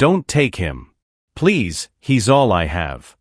Don't take him. Please, he's all I have.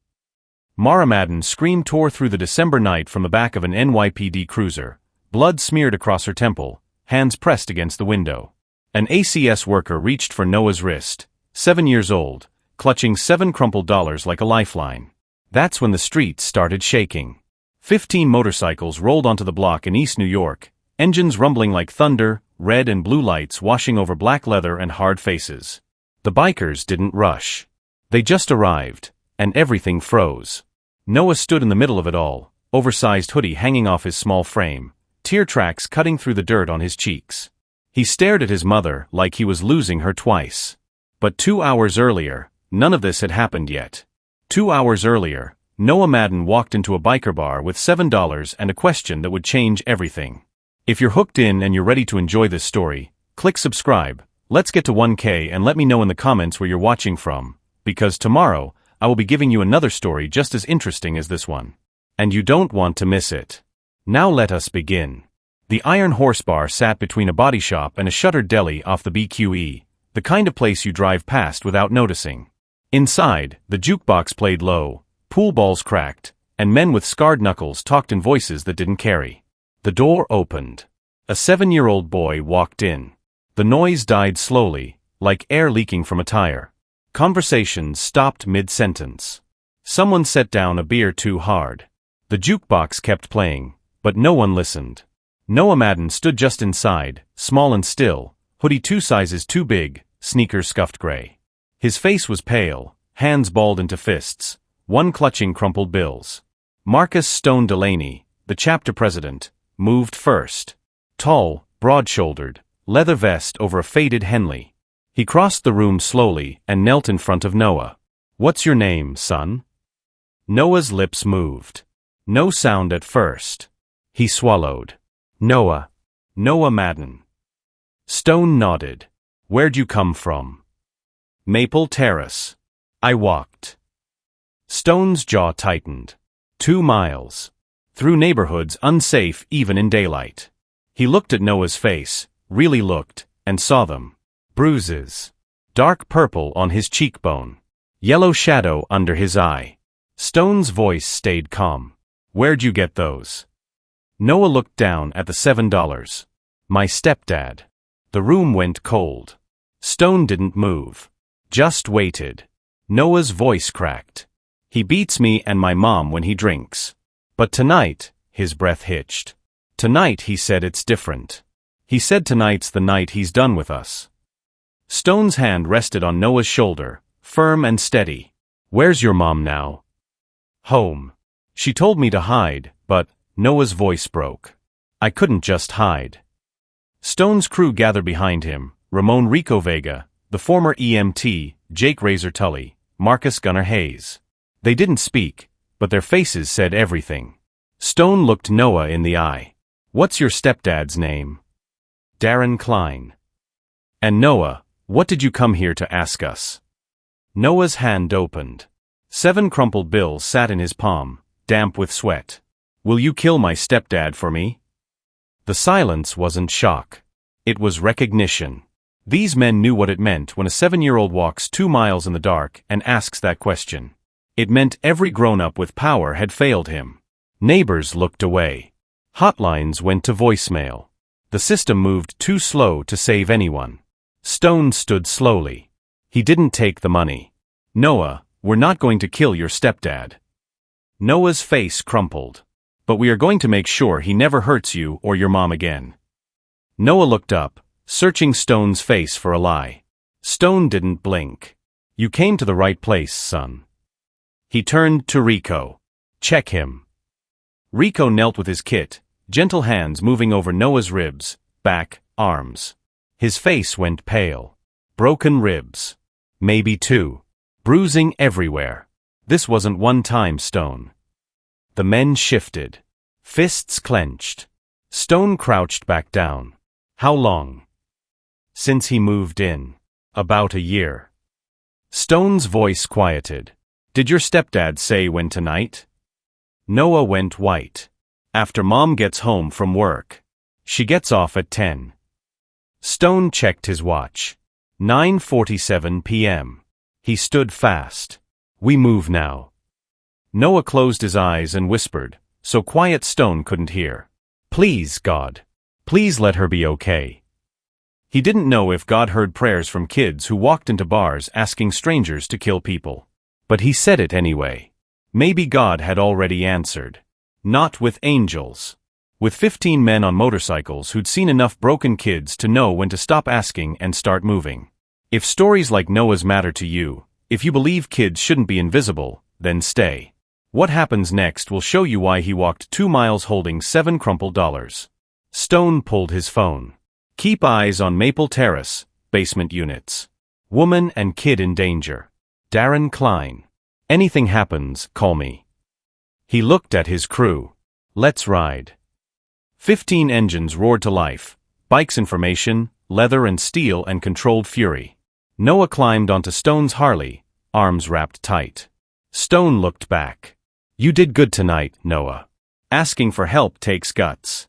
Madden's scream tore through the December night from the back of an NYPD cruiser, blood smeared across her temple, hands pressed against the window. An ACS worker reached for Noah's wrist, 7 years old, clutching 7 crumpled dollars like a lifeline. That's when the streets started shaking. 15 motorcycles rolled onto the block in East New York, engines rumbling like thunder, red and blue lights washing over black leather and hard faces. The bikers didn't rush. They just arrived, and everything froze. Noah stood in the middle of it all, oversized hoodie hanging off his small frame, tear tracks cutting through the dirt on his cheeks. He stared at his mother like he was losing her twice. But 2 hours earlier, none of this had happened yet. 2 hours earlier, Noah Madden walked into a biker bar with $7 and a question that would change everything. If you're hooked in and you're ready to enjoy this story, click subscribe. Let's get to 1K and let me know in the comments where you're watching from, because tomorrow, I will be giving you another story just as interesting as this one. And you don't want to miss it. Now let us begin. The Iron Horse Bar sat between a body shop and a shuttered deli off the BQE, the kind of place you drive past without noticing. Inside, the jukebox played low, pool balls cracked, and men with scarred knuckles talked in voices that didn't carry. The door opened. A 7-year-old boy walked in. The noise died slowly, like air leaking from a tire. Conversations stopped mid-sentence. Someone set down a beer too hard. The jukebox kept playing, but no one listened. Noah Madden stood just inside, small and still, hoodie 2 sizes too big, sneakers scuffed gray. His face was pale, hands balled into fists, one clutching crumpled bills. Marcus Stone Delaney, the chapter president, moved first. Tall, broad-shouldered, leather vest over a faded Henley. He crossed the room slowly and knelt in front of Noah. "What's your name, son?" Noah's lips moved. No sound at first. He swallowed. "Noah. Noah Madden." Stone nodded. "Where'd you come from?" "Maple Terrace. I walked." Stone's jaw tightened. 2 miles. Through neighborhoods unsafe even in daylight. He looked at Noah's face, really looked, and saw them. Bruises. Dark purple on his cheekbone. Yellow shadow under his eye. Stone's voice stayed calm. "Where'd you get those?" Noah looked down at the $7. "My stepdad." The room went cold. Stone didn't move. Just waited. Noah's voice cracked. "He beats me and my mom when he drinks. But tonight," his breath hitched. "Tonight he said it's different. He said tonight's the night he's done with us." Stone's hand rested on Noah's shoulder, firm and steady. "Where's your mom now?" "Home. She told me to hide, but," Noah's voice broke. "I couldn't just hide." Stone's crew gathered behind him, Ramon Rico Vega, the former EMT, Jake Razor Tully, Marcus Gunnar Hayes. They didn't speak, but their faces said everything. Stone looked Noah in the eye. "What's your stepdad's name?" "Darren Klein." "And Noah, what did you come here to ask us?" Noah's hand opened. 7 crumpled bills sat in his palm, damp with sweat. "Will you kill my stepdad for me?" The silence wasn't shock. It was recognition. These men knew what it meant when a 7-year-old walks 2 miles in the dark and asks that question. It meant every grown-up with power had failed him. Neighbors looked away. Hotlines went to voicemail. The system moved too slow to save anyone. Stone stood slowly. He didn't take the money. "Noah, we're not going to kill your stepdad." Noah's face crumpled. "But we are going to make sure he never hurts you or your mom again." Noah looked up, searching Stone's face for a lie. Stone didn't blink. "You came to the right place, son." He turned to Rico. "Check him." Rico knelt with his kit, gentle hands moving over Noah's ribs, back, arms. His face went pale. Broken ribs. Maybe 2. Bruising everywhere. This wasn't one-time Stone. The men shifted. Fists clenched. Stone crouched back down. "How long?" "Since he moved in." "About a year." Stone's voice quieted. "Did your stepdad say when tonight?" Noah went white. "After Mom gets home from work. She gets off at 10. Stone checked his watch. 9:47 p.m. He stood fast. We move now. Noah closed his eyes and whispered, so quiet Stone couldn't hear. Please, God. Please let her be okay. He didn't know if God heard prayers from kids who walked into bars asking strangers to kill people. But he said it anyway. Maybe God had already answered. Not with angels. With 15 men on motorcycles who'd seen enough broken kids to know when to stop asking and start moving. If stories like Noah's matter to you, if you believe kids shouldn't be invisible, then stay. What happens next will show you why he walked 2 miles holding 7 crumpled dollars. Stone pulled his phone. Keep eyes on Maple Terrace, basement units. Woman and kid in danger. Darren Klein. Anything happens, call me. He looked at his crew. Let's ride. 15 engines roared to life. Bikes in formation, leather and steel and controlled fury. Noah climbed onto Stone's Harley, arms wrapped tight. Stone looked back. You did good tonight, Noah. Asking for help takes guts.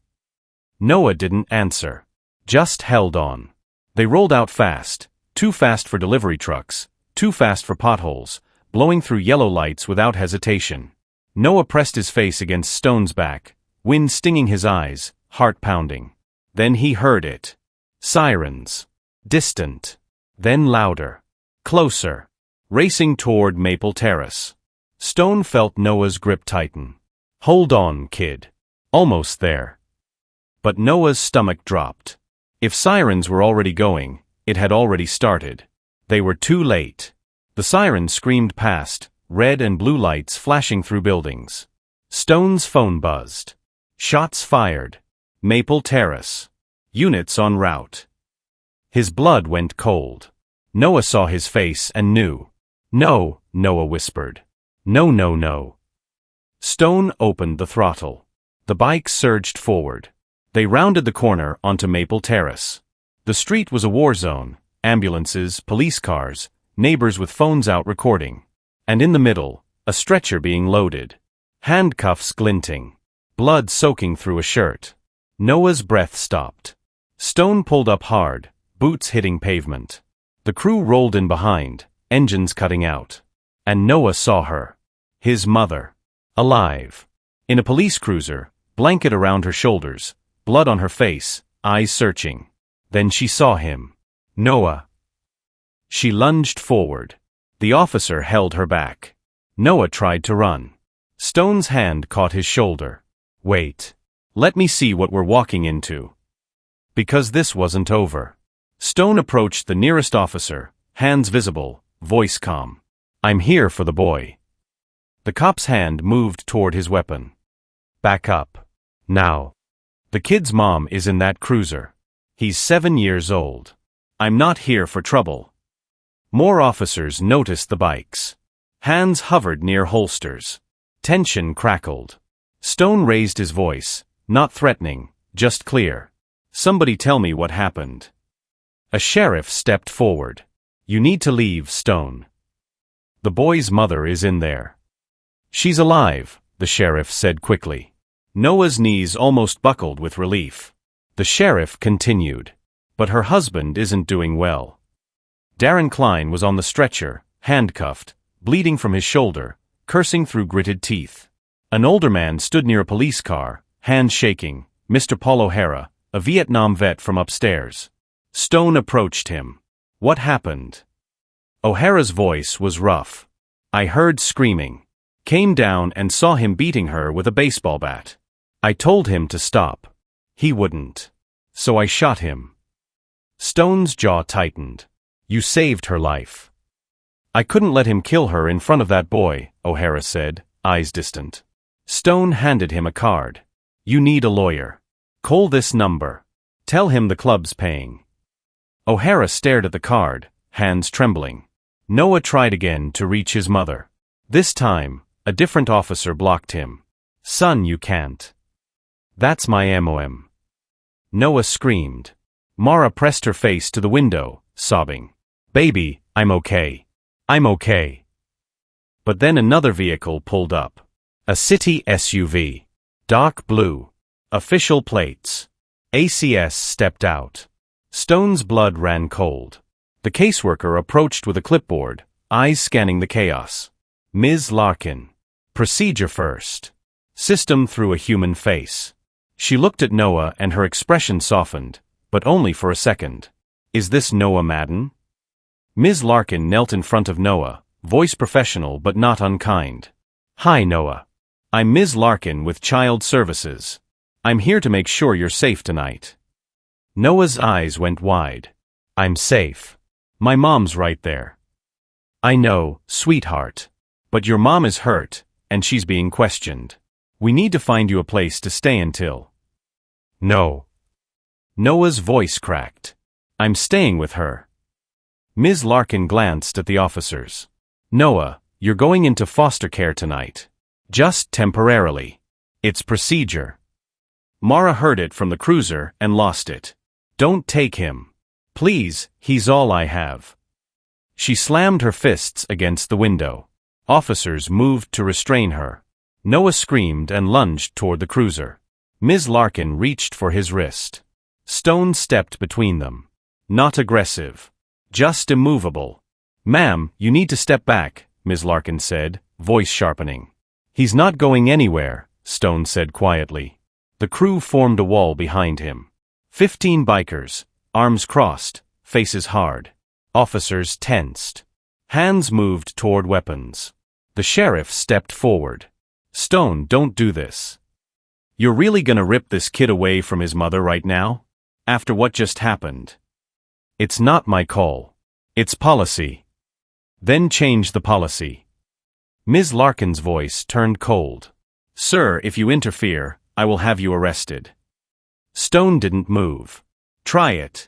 Noah didn't answer. Just held on. They rolled out fast, too fast for delivery trucks, too fast for potholes, blowing through yellow lights without hesitation. Noah pressed his face against Stone's back, wind stinging his eyes, heart pounding. Then he heard it. Sirens. Distant. Then louder. Closer. Racing toward Maple Terrace. Stone felt Noah's grip tighten. Hold on, kid. Almost there. But Noah's stomach dropped. If sirens were already going, it had already started. They were too late. The sirens screamed past, red and blue lights flashing through buildings. Stone's phone buzzed. Shots fired. Maple Terrace. Units en route. His blood went cold. Noah saw his face and knew. No, Noah whispered. No, no, no. Stone opened the throttle. The bike surged forward. They rounded the corner onto Maple Terrace. The street was a war zone, ambulances, police cars, neighbors with phones out recording. And in the middle, a stretcher being loaded. Handcuffs glinting. Blood soaking through a shirt. Noah's breath stopped. Stone pulled up hard, boots hitting pavement. The crew rolled in behind, engines cutting out. And Noah saw her. His mother. Alive. In a police cruiser, blanket around her shoulders, blood on her face, eyes searching. Then she saw him. Noah. She lunged forward. The officer held her back. Noah tried to run. Stone's hand caught his shoulder. Wait. Let me see what we're walking into. Because this wasn't over. Stone approached the nearest officer, hands visible, voice calm. I'm here for the boy. The cop's hand moved toward his weapon. Back up. Now. The kid's mom is in that cruiser. He's 7 years old. I'm not here for trouble. More officers noticed the bikes. Hands hovered near holsters. Tension crackled. Stone raised his voice, not threatening, just clear. Somebody tell me what happened. A sheriff stepped forward. You need to leave, Stone. The boy's mother is in there. She's alive, the sheriff said quickly. Noah's knees almost buckled with relief. The sheriff continued. But her husband isn't doing well. Darren Klein was on the stretcher, handcuffed, bleeding from his shoulder, cursing through gritted teeth. An older man stood near a police car, hands shaking, Mr. Paul O'Hara, a Vietnam vet from upstairs. Stone approached him. What happened? O'Hara's voice was rough. I heard screaming. Came down and saw him beating her with a baseball bat. I told him to stop. He wouldn't. So I shot him. Stone's jaw tightened. You saved her life. I couldn't let him kill her in front of that boy, O'Hara said, eyes distant. Stone handed him a card. You need a lawyer. Call this number. Tell him the club's paying. O'Hara stared at the card, hands trembling. Noah tried again to reach his mother. This time, a different officer blocked him. Son, you can't. That's my MOM. Noah screamed. Mara pressed her face to the window, sobbing. Baby, I'm okay. I'm okay. But then another vehicle pulled up. A city SUV. Dark blue. Official plates. ACS stepped out. Stone's blood ran cold. The caseworker approached with a clipboard, eyes scanning the chaos. Ms. Larkin. Procedure first. System through a human face. She looked at Noah and her expression softened, but only for a second. Is this Noah Madden? Ms. Larkin knelt in front of Noah, voice professional but not unkind. Hi Noah. I'm Ms. Larkin with Child Services. I'm here to make sure you're safe tonight. Noah's eyes went wide. I'm safe. My mom's right there. I know, sweetheart. But your mom is hurt, and she's being questioned. We need to find you a place to stay until. No. Noah's voice cracked. I'm staying with her. Ms. Larkin glanced at the officers. Noah, you're going into foster care tonight. Just temporarily. It's procedure. Mara heard it from the cruiser and lost it. Don't take him. Please, he's all I have. She slammed her fists against the window. Officers moved to restrain her. Noah screamed and lunged toward the cruiser. Ms. Larkin reached for his wrist. Stone stepped between them. Not aggressive. Just immovable. Ma'am, you need to step back, Ms. Larkin said, voice sharpening. He's not going anywhere, Stone said quietly. The crew formed a wall behind him. 15 bikers, arms crossed, faces hard. Officers tensed. Hands moved toward weapons. The sheriff stepped forward. Stone, don't do this. You're really gonna rip this kid away from his mother right now? After what just happened? It's not my call. It's policy. Then change the policy. Ms. Larkin's voice turned cold. Sir, if you interfere, I will have you arrested. Stone didn't move. Try it.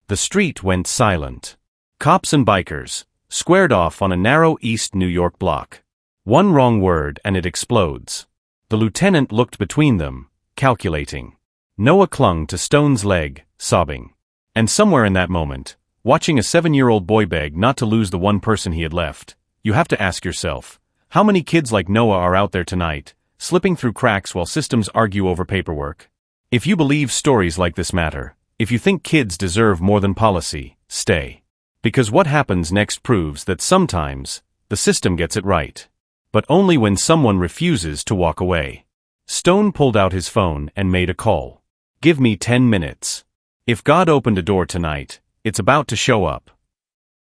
The street went silent. Cops and bikers squared off on a narrow East New York block. One wrong word and it explodes. The lieutenant looked between them, calculating. Noah clung to Stone's leg, sobbing. And somewhere in that moment, watching a 7-year-old boy beg not to lose the one person he had left, you have to ask yourself, how many kids like Noah are out there tonight, slipping through cracks while systems argue over paperwork? If you believe stories like this matter, if you think kids deserve more than policy, stay. Because what happens next proves that sometimes, the system gets it right. But only when someone refuses to walk away. Stone pulled out his phone and made a call. Give me 10 minutes. If God opened a door tonight, it's about to show up.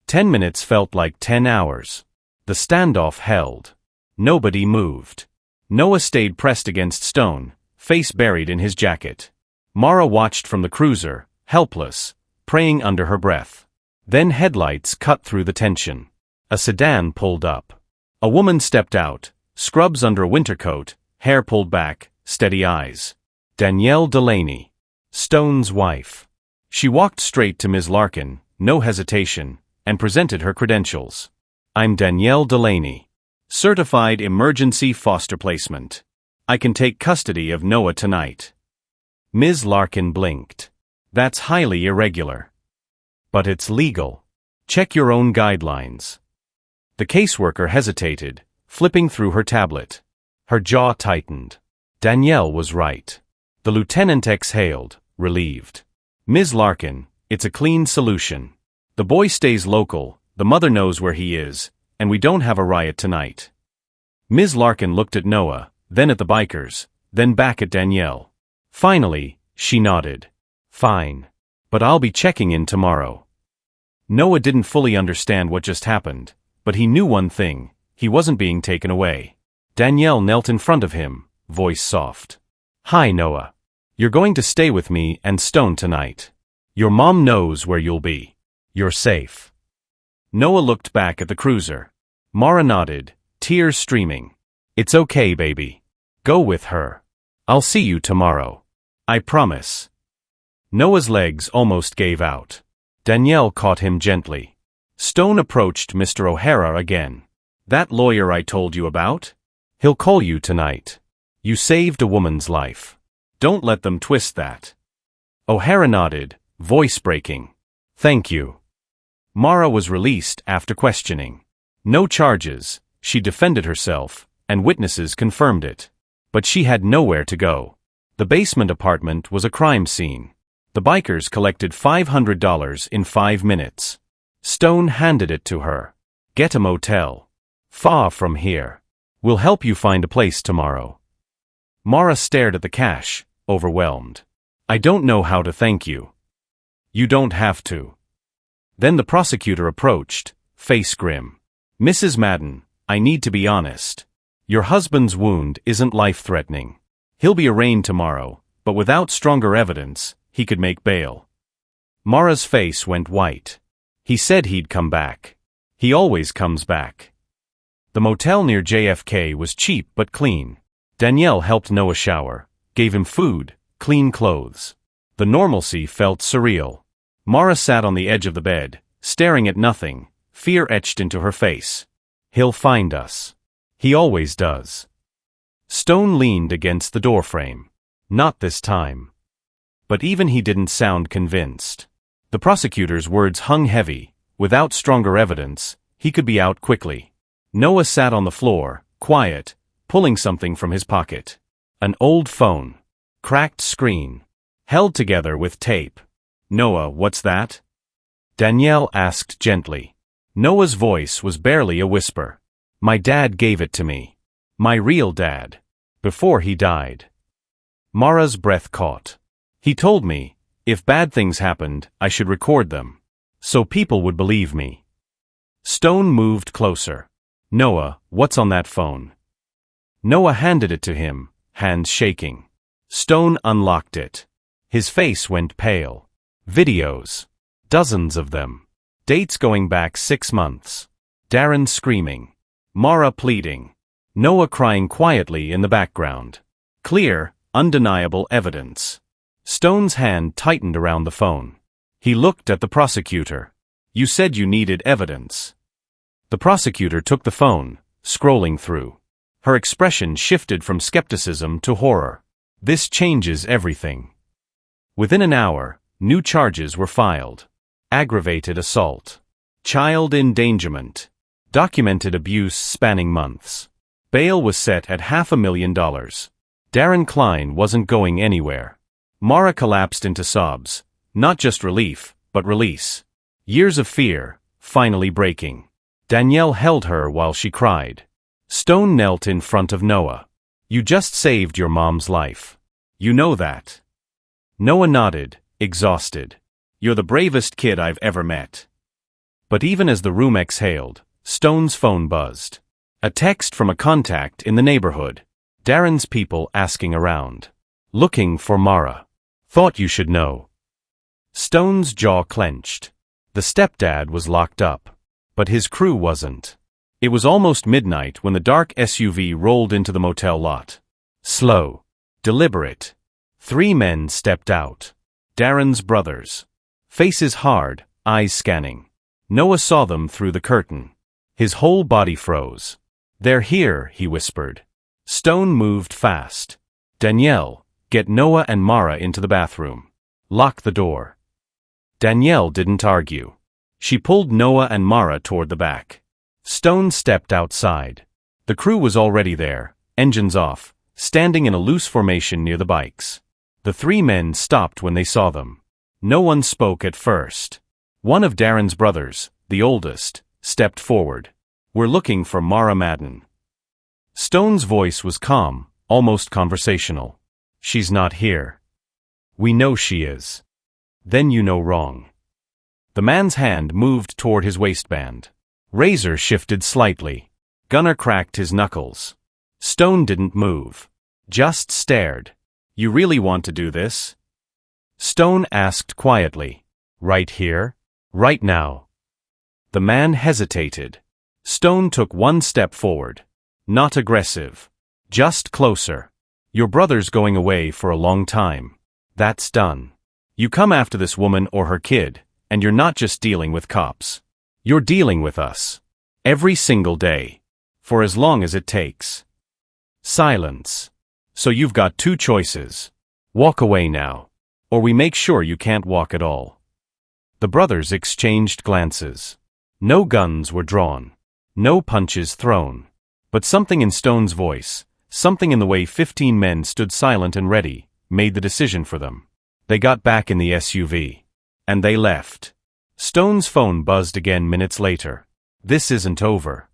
10 minutes felt like 10 hours. The standoff held. Nobody moved. Noah stayed pressed against Stone, face buried in his jacket. Mara watched from the cruiser, helpless, praying under her breath. Then headlights cut through the tension. A sedan pulled up. A woman stepped out, scrubs under a winter coat, hair pulled back, steady eyes. Danielle Delaney. Stone's wife. She walked straight to Ms. Larkin, no hesitation, and presented her credentials. I'm Danielle Delaney. Certified Emergency Foster Placement. I can take custody of Noah tonight. Ms. Larkin blinked. That's highly irregular. But it's legal. Check your own guidelines. The caseworker hesitated, flipping through her tablet. Her jaw tightened. Danielle was right. The lieutenant exhaled, relieved. Ms. Larkin, it's a clean solution. The boy stays local, the mother knows where he is, and we don't have a riot tonight. Ms. Larkin looked at Noah, then at the bikers, then back at Danielle. Finally, she nodded. Fine. But I'll be checking in tomorrow. Noah didn't fully understand what just happened, but he knew one thing, he wasn't being taken away. Danielle knelt in front of him, voice soft. Hi Noah. You're going to stay with me and Stone tonight. Your mom knows where you'll be. You're safe. Noah looked back at the cruiser. Mara nodded, tears streaming. It's okay, baby. Go with her. I'll see you tomorrow. I promise. Noah's legs almost gave out. Danielle caught him gently. Stone approached Mr. O'Hara again. That lawyer I told you about? He'll call you tonight. You saved a woman's life. Don't let them twist that. O'Hara nodded, voice breaking. Thank you. Mara was released after questioning. No charges, she defended herself, and witnesses confirmed it. But she had nowhere to go. The basement apartment was a crime scene. The bikers collected $500 in 5 minutes. Stone handed it to her. Get a motel. Far from here. We'll help you find a place tomorrow. Mara stared at the cash, overwhelmed. I don't know how to thank you. You don't have to. Then the prosecutor approached, face grim. Mrs. Madden, I need to be honest. Your husband's wound isn't life-threatening. He'll be arraigned tomorrow, but without stronger evidence, he could make bail. Mara's face went white. He said he'd come back. He always comes back. The motel near JFK was cheap but clean. Danielle helped Noah shower, gave him food, clean clothes. The normalcy felt surreal. Mara sat on the edge of the bed, staring at nothing, fear etched into her face. He'll find us. He always does. Stone leaned against the doorframe. Not this time. But even he didn't sound convinced. The prosecutor's words hung heavy. Without stronger evidence, he could be out quickly. Noah sat on the floor, quiet, pulling something from his pocket. An old phone. Cracked screen. Held together with tape. Noah, what's that? Danielle asked gently. Noah's voice was barely a whisper. My dad gave it to me. My real dad. Before he died. Mara's breath caught. He told me, if bad things happened, I should record them. So people would believe me. Stone moved closer. Noah, what's on that phone? Noah handed it to him, hands shaking. Stone unlocked it. His face went pale. Videos. Dozens of them. Dates going back 6 months. Darren screaming. Mara pleading. Noah crying quietly in the background. Clear, undeniable evidence. Stone's hand tightened around the phone. He looked at the prosecutor. You said you needed evidence. The prosecutor took the phone, scrolling through. Her expression shifted from skepticism to horror. This changes everything. Within an hour, new charges were filed. Aggravated assault. Child endangerment. Documented abuse spanning months. Bail was set at $500,000. Darren Klein wasn't going anywhere. Mara collapsed into sobs. Not just relief, but release. Years of fear, finally breaking. Danielle held her while she cried. Stone knelt in front of Noah. You just saved your mom's life. You know that. Noah nodded, exhausted. You're the bravest kid I've ever met. But even as the room exhaled, Stone's phone buzzed. A text from a contact in the neighborhood. Darren's people asking around. Looking for Mara. Thought you should know. Stone's jaw clenched. The stepdad was locked up. But his crew wasn't. It was almost midnight when the dark SUV rolled into the motel lot. Slow. Deliberate. 3 men stepped out. Darren's brothers. Faces hard, eyes scanning. Noah saw them through the curtain. His whole body froze. They're here, he whispered. Stone moved fast. Danielle, get Noah and Mara into the bathroom. Lock the door. Danielle didn't argue. She pulled Noah and Mara toward the back. Stone stepped outside. The crew was already there, engines off, standing in a loose formation near the bikes. The 3 men stopped when they saw them. No one spoke at first. One of Darren's brothers, the oldest, stepped forward. We're looking for Mara Madden. Stone's voice was calm, almost conversational. She's not here. We know she is. Then you know wrong. The man's hand moved toward his waistband. Razor shifted slightly. Gunner cracked his knuckles. Stone didn't move. Just stared. You really want to do this? Stone asked quietly. Right here? Right now? The man hesitated. Stone took 1 step forward. Not aggressive. Just closer. Your brother's going away for a long time. That's done. You come after this woman or her kid, and you're not just dealing with cops. You're dealing with us. Every single day. For as long as it takes. Silence. So you've got 2 choices. Walk away now. Or we make sure you can't walk at all. The brothers exchanged glances. No guns were drawn. No punches thrown. But something in Stone's voice, something in the way 15 men stood silent and ready, made the decision for them. They got back in the SUV. And they left. Stone's phone buzzed again minutes later. This isn't over.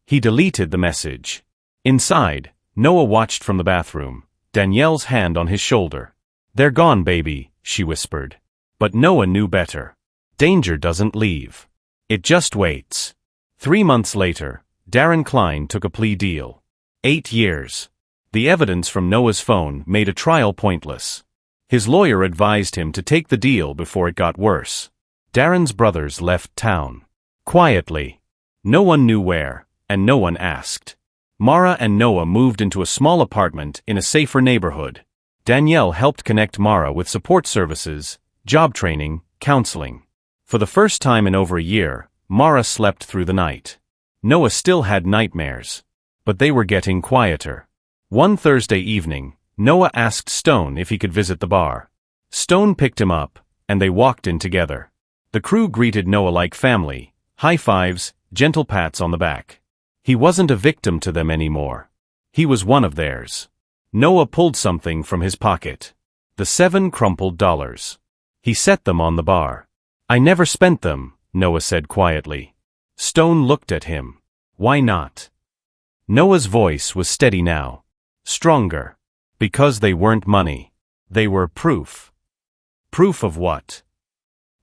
He deleted the message. Inside, Noah watched from the bathroom, Danielle's hand on his shoulder. They're gone, baby, she whispered. But Noah knew better. Danger doesn't leave. It just waits. 3 months later, Darren Klein took a plea deal. 8 years. The evidence from Noah's phone made a trial pointless. His lawyer advised him to take the deal before it got worse. Darren's brothers left town. Quietly. No one knew where, and no one asked. Mara and Noah moved into a small apartment in a safer neighborhood. Danielle helped connect Mara with support services, job training, counseling. For the first time in over a year, Mara slept through the night. Noah still had nightmares. But they were getting quieter. One Thursday evening, Noah asked Stone if he could visit the bar. Stone picked him up, and they walked in together. The crew greeted Noah like family, high fives, gentle pats on the back. He wasn't a victim to them anymore. He was one of theirs. Noah pulled something from his pocket. The 7 crumpled dollars. He set them on the bar. I never spent them, Noah said quietly. Stone looked at him. Why not? Noah's voice was steady now. Stronger. Because they weren't money. They were proof. Proof of what?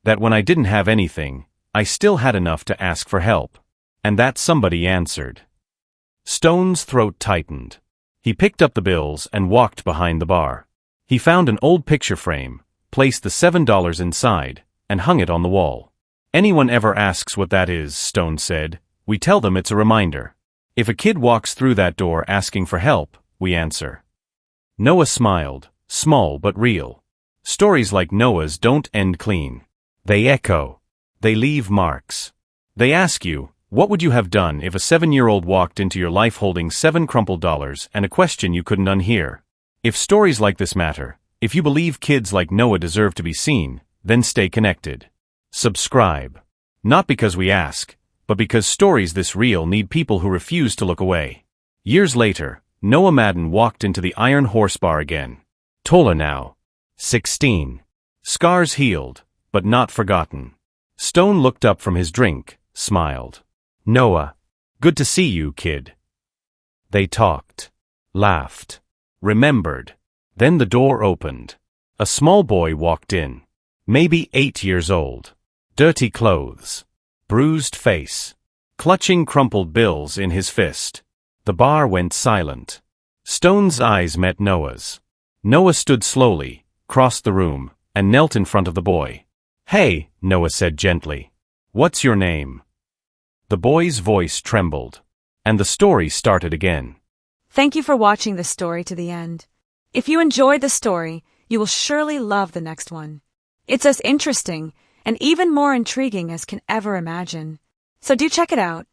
That when I didn't have anything, I still had enough to ask for help. And that somebody answered. Stone's throat tightened. He picked up the bills and walked behind the bar. He found an old picture frame, placed the $7 inside, and hung it on the wall. Anyone ever asks what that is, Stone said, we tell them it's a reminder. If a kid walks through that door asking for help, we answer. Noah smiled, small but real. Stories like Noah's don't end clean. They echo. They leave marks. They ask you, what would you have done if a 7-year-old walked into your life holding 7 crumpled dollars and a question you couldn't unhear? If stories like this matter, if you believe kids like Noah deserve to be seen, then stay connected. Subscribe. Not because we ask, but because stories this real need people who refuse to look away. Years later, Noah Madden walked into the Iron Horse bar again. Taller now. 16. Scars healed, but not forgotten. Stone looked up from his drink, smiled. Noah. Good to see you, kid. They talked. Laughed. Remembered. Then the door opened. A small boy walked in. Maybe 8 years old. Dirty clothes. Bruised face. Clutching crumpled bills in his fist. The bar went silent. Stone's eyes met Noah's. Noah stood slowly, crossed the room, and knelt in front of the boy. Hey, Noah said gently. What's your name? The boy's voice trembled. And the story started again. Thank you for watching this story to the end. If you enjoyed the story, you will surely love the next one. It's as interesting and even more intriguing as can ever imagine. So do check it out.